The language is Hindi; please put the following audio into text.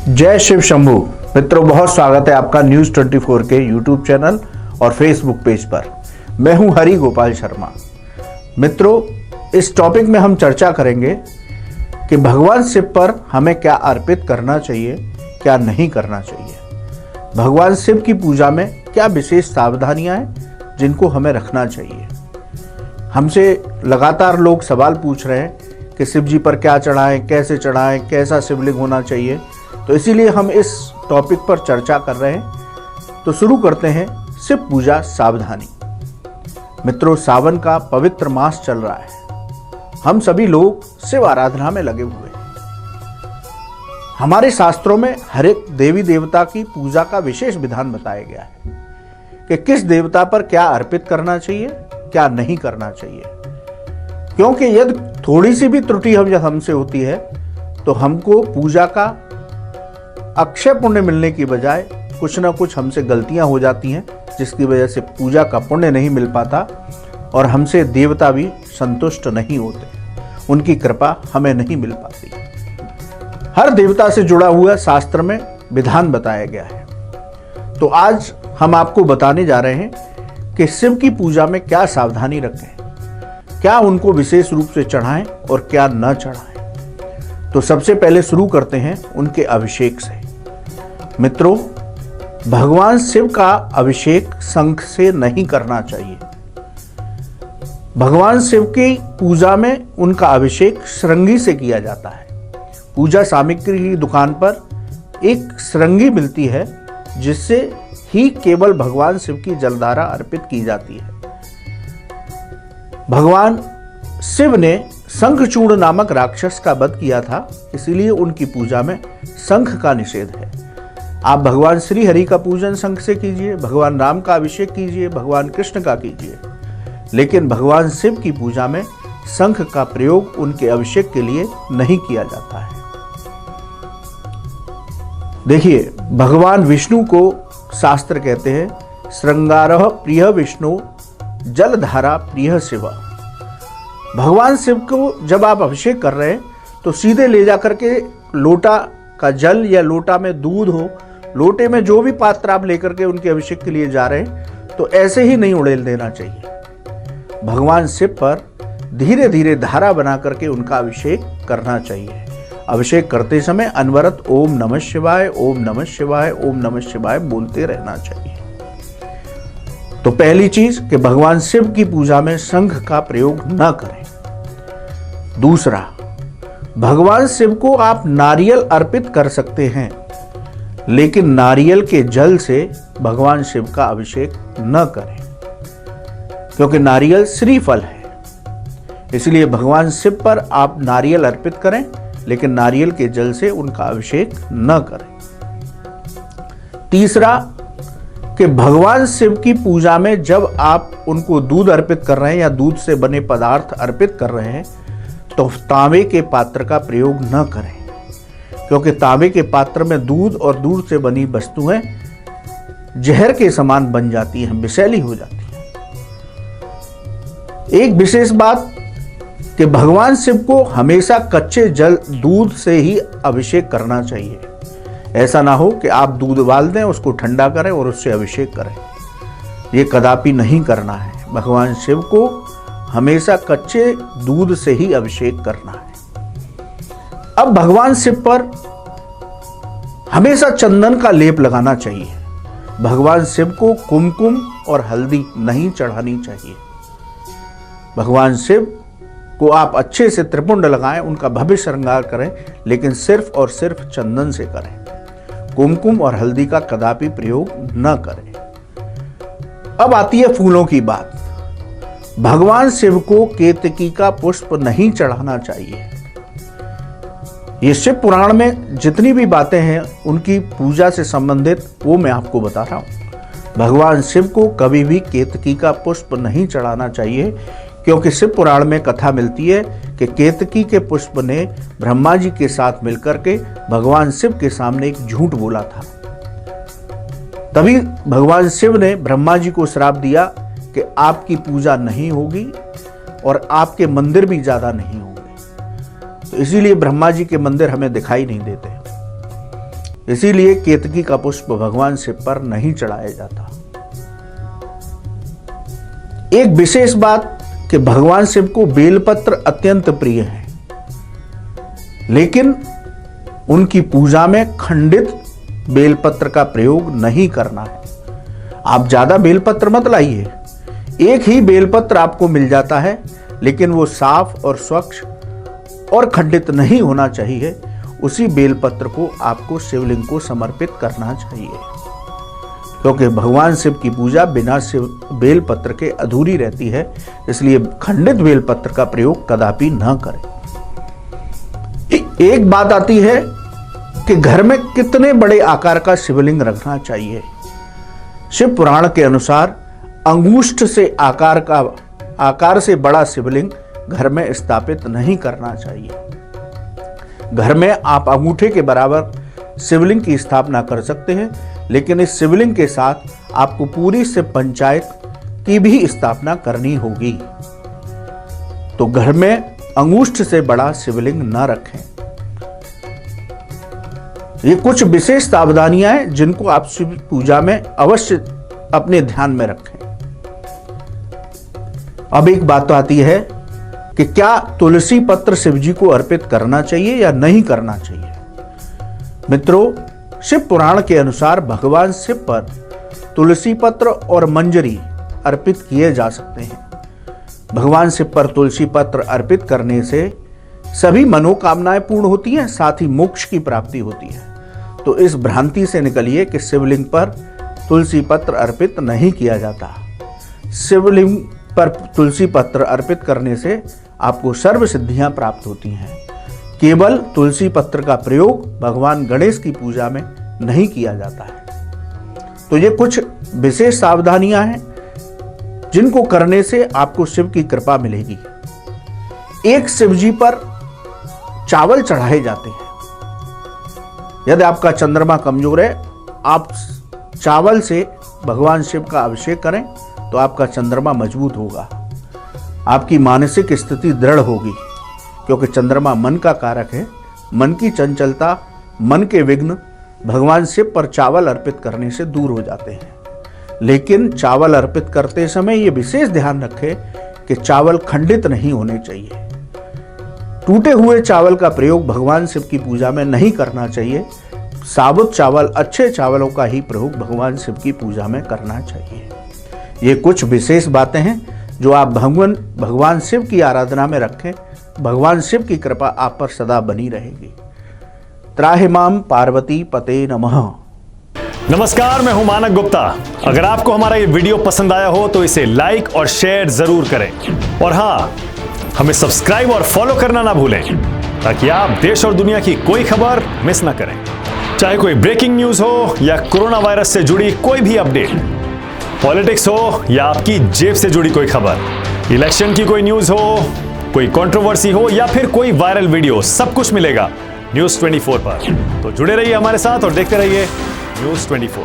जय शिव शंभू। मित्रों, बहुत स्वागत है आपका न्यूज़ 24 के यूट्यूब चैनल और फेसबुक पेज पर। मैं हूं हरि गोपाल शर्मा। मित्रों, इस टॉपिक में हम चर्चा करेंगे कि भगवान शिव पर हमें क्या अर्पित करना चाहिए, क्या नहीं करना चाहिए। भगवान शिव की पूजा में क्या विशेष सावधानियां हैं जिनको हमें रखना चाहिए। हमसे लगातार लोग सवाल पूछ रहे हैं कि शिव जी पर क्या चढ़ाएं, कैसे चढ़ाएं, कैसा शिवलिंग होना चाहिए। तो इसीलिए हम इस टॉपिक पर चर्चा कर रहे हैं। तो शुरू करते हैं शिव पूजा सावधानी। मित्रों, सावन का पवित्र मास चल रहा है। हम सभी लोग शिव आराधना में लगे हुए हैं। हमारे शास्त्रों में हर एक देवी देवता की पूजा का विशेष विधान बताया गया है कि किस देवता पर क्या अर्पित करना चाहिए, क्या नहीं करना चाहिए। क्योंकि यदि थोड़ी सी भी त्रुटि हमसे होती है तो हमको पूजा का अक्षय पुण्य मिलने की बजाय कुछ ना कुछ हमसे गलतियां हो जाती हैं, जिसकी वजह से पूजा का पुण्य नहीं मिल पाता और हमसे देवता भी संतुष्ट नहीं होते, उनकी कृपा हमें नहीं मिल पाती। हर देवता से जुड़ा हुआ शास्त्र में विधान बताया गया है। तो आज हम आपको बताने जा रहे हैं कि शिव की पूजा में क्या सावधानी रखें, क्या उनको विशेष रूप से चढ़ाएं और क्या न चढ़ाएं। तो सबसे पहले शुरू करते हैं उनके अभिषेक से। मित्रों, भगवान शिव का अभिषेक शंख से नहीं करना चाहिए। भगवान शिव की पूजा में उनका अभिषेक श्रृंगी से किया जाता है। पूजा सामग्री की दुकान पर एक श्रृंगी मिलती है, जिससे ही केवल भगवान शिव की जलधारा अर्पित की जाती है। भगवान शिव ने शंखचूड़ नामक राक्षस का वध किया था, इसीलिए उनकी पूजा में शंख का निषेध है। आप भगवान श्री हरि का पूजन शंख से कीजिए, भगवान राम का अभिषेक कीजिए, भगवान कृष्ण का कीजिए, लेकिन भगवान शिव की पूजा में शंख का प्रयोग उनके अभिषेक के लिए नहीं किया जाता है। देखिए, भगवान विष्णु को शास्त्र कहते हैं श्रृंगारः प्रिय विष्णु जलधारा प्रिय शिव। भगवान शिव को जब आप अभिषेक कर रहे हैं तो सीधे ले जाकर के लोटा का जल या लोटा में दूध हो, लोटे में जो भी पात्र आप लेकर के उनके अभिषेक के लिए जा रहे हैं, तो ऐसे ही नहीं उड़ेल देना चाहिए। भगवान शिव पर धीरे धीरे धारा बना करके उनका अभिषेक करना चाहिए। अभिषेक करते समय अनवरत ओम नमः शिवाय, ओम नमः शिवाय, ओम नमः शिवाय बोलते रहना चाहिए। तो पहली चीज कि भगवान शिव की पूजा में शंख का प्रयोग न करें। दूसरा, भगवान शिव को आप नारियल अर्पित कर सकते हैं, लेकिन नारियल के जल से भगवान शिव का अभिषेक न करें, क्योंकि नारियल श्रीफल है। इसलिए भगवान शिव पर आप नारियल अर्पित करें, लेकिन नारियल के जल से उनका अभिषेक न करें। तीसरा, कि भगवान शिव की पूजा में जब आप उनको दूध अर्पित कर रहे हैं या दूध से बने पदार्थ अर्पित कर रहे हैं, तो तांबे के पात्र का प्रयोग न करें, क्योंकि तांबे के पात्र में दूध और दूध से बनी वस्तुएं जहर के समान बन जाती हैं, विषैली हो जाती हैं। एक विशेष बात कि भगवान शिव को हमेशा कच्चे जल दूध से ही अभिषेक करना चाहिए। ऐसा ना हो कि आप दूध उबाल दें, उसको ठंडा करें और उससे अभिषेक करें। ये कदापि नहीं करना है। भगवान शिव को हमेशा कच्चे दूध से ही अभिषेक करना है। अब भगवान शिव पर हमेशा चंदन का लेप लगाना चाहिए। भगवान शिव को कुमकुम और हल्दी नहीं चढ़ानी चाहिए। भगवान शिव को आप अच्छे से त्रिपुंड लगाएं, उनका भव्य श्रृंगार करें, लेकिन सिर्फ और सिर्फ चंदन से करें। कुमकुम और हल्दी का कदापि प्रयोग न करें। अब आती है फूलों की बात। भगवान शिव को केतकी का पुष्प नहीं चढ़ाना चाहिए। ये शिव पुराण में जितनी भी बातें हैं उनकी पूजा से संबंधित वो मैं आपको बता रहा हूं। भगवान शिव को कभी भी केतकी का पुष्प नहीं चढ़ाना चाहिए, क्योंकि शिव पुराण में कथा मिलती है कि केतकी के पुष्प ने ब्रह्मा जी के साथ मिलकर के भगवान शिव के सामने एक झूठ बोला था। तभी भगवान शिव ने ब्रह्मा जी को श्राप दिया कि आपकी पूजा नहीं होगी और आपके मंदिर भी ज्यादा नहीं होंगे। तो इसीलिए ब्रह्मा जी के मंदिर हमें दिखाई नहीं देते। इसीलिए केतकी का पुष्प भगवान शिव पर नहीं चढ़ाया जाता। एक विशेष बात कि भगवान शिव को बेलपत्र अत्यंत प्रिय है, लेकिन उनकी पूजा में खंडित बेलपत्र का प्रयोग नहीं करना है। आप ज्यादा बेलपत्र मत लाइए। एक ही बेलपत्र आपको मिल जाता है, लेकिन वो साफ और स्वच्छ और खंडित नहीं होना चाहिए। उसी बेलपत्र को आपको शिवलिंग को समर्पित करना चाहिए, क्योंकि भगवान शिव की पूजा बिना बेलपत्र के अधूरी रहती है। इसलिए खंडित बेलपत्र का प्रयोग कदापि न करें। एक बात आती है कि घर में कितने बड़े आकार का शिवलिंग रखना चाहिए। शिव पुराण के अनुसार अंगुष्ठ से आकार से बड़ा शिवलिंग घर में स्थापित नहीं करना चाहिए। घर में आप अंगूठे के बराबर शिवलिंग की स्थापना कर सकते हैं, लेकिन इस शिवलिंग के साथ आपको पूरी शिव पंचायत की भी स्थापना करनी होगी। तो घर में अंगुष्ठ से बड़ा शिवलिंग न रखें। ये कुछ विशेष सावधानियां हैं जिनको आप शिव पूजा में अवश्य अपने ध्यान में रखें। अब एक बात तो आती है कि क्या तुलसी पत्र शिव जी को अर्पित करना चाहिए या नहीं करना चाहिए। मित्रों, शिव पुराण के अनुसार भगवान शिव पर तुलसी पत्र और मंजरी अर्पित किए जा सकते हैं। भगवान शिव पर तुलसी पत्र अर्पित करने से सभी मनोकामनाएं पूर्ण होती हैं, साथ ही मोक्ष की प्राप्ति होती है। तो इस भ्रांति से निकलिए कि शिवलिंग पर तुलसी पत्र अर्पित नहीं किया जाता। शिवलिंग पर तुलसी पत्र अर्पित करने से आपको सर्व सिद्धियां प्राप्त होती हैं। केवल तुलसी पत्र का प्रयोग भगवान गणेश की पूजा में नहीं किया जाता है। तो ये कुछ विशेष सावधानियां हैं जिनको करने से आपको शिव की कृपा मिलेगी। एक शिव जी पर चावल चढ़ाए जाते हैं। यदि आपका चंद्रमा कमजोर है, आप चावल से भगवान शिव का अभिषेक करें तो आपका चंद्रमा मजबूत होगा, आपकी मानसिक स्थिति दृढ़ होगी, क्योंकि चंद्रमा मन का कारक है। मन की चंचलता, मन के विघ्न भगवान शिव पर चावल अर्पित करने से दूर हो जाते हैं। लेकिन चावल अर्पित करते समय ये विशेष ध्यान रखें कि चावल खंडित नहीं होने चाहिए। टूटे हुए चावल का प्रयोग भगवान शिव की पूजा में नहीं करना चाहिए। साबुत चावल, अच्छे चावलों का ही प्रयोग भगवान शिव की पूजा में करना चाहिए। ये कुछ विशेष बातें हैं जो आप भगवान शिव की आराधना में रखें। भगवान शिव की कृपा आप पर सदा बनी रहेगी। त्राहिमाम पार्वती पते नमः। नमस्कार, मैं हूं मानक गुप्ता। अगर आपको हमारा ये वीडियो पसंद आया हो तो इसे लाइक और शेयर जरूर करें, और हाँ, हमें सब्सक्राइब और फॉलो करना ना भूलें, ताकि आप देश और दुनिया की कोई खबर मिस ना करें। चाहे कोई ब्रेकिंग न्यूज हो या कोरोना वायरस से जुड़ी कोई भी अपडेट, पॉलिटिक्स हो या आपकी जेब से जुड़ी कोई खबर, इलेक्शन की कोई न्यूज हो, कोई कंट्रोवर्सी हो या फिर कोई वायरल वीडियो, सब कुछ मिलेगा न्यूज़ 24 पर। तो जुड़े रहिए हमारे साथ और देखते रहिए न्यूज़ 24।